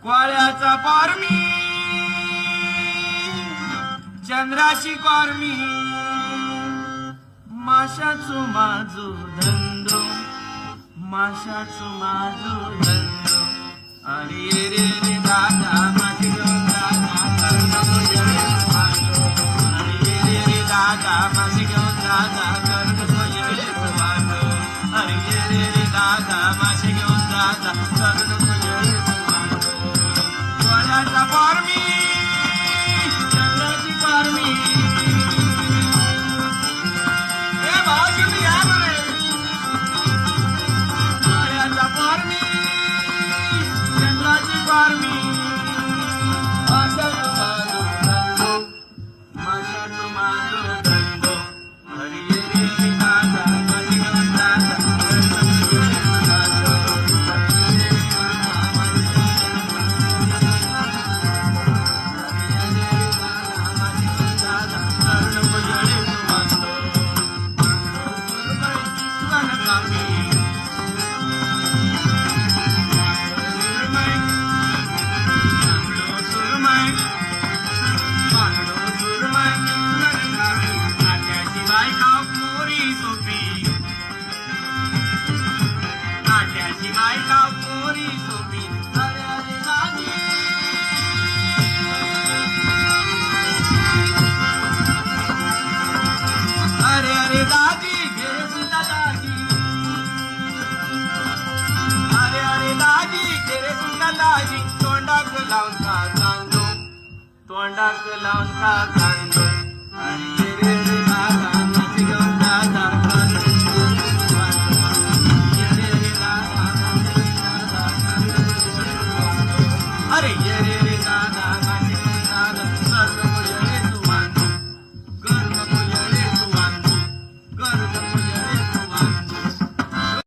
कोळ्याचा पारमी चंद्राची पारमी माशाचो माझो धंदो माशाचो माझो धंदो अरे रे रे दादा माझी दादा कर्ण जय मानो अरे रे रे दादा माझी दादा कर्ण जय मानो अरे रे रे दादा माझी दादा कर्ण जय मानो कोळ्याचा पारमी चंद्राची पारमी तोंडाक लावून का कांदो अरे रे रे दादा माझी दादा अरे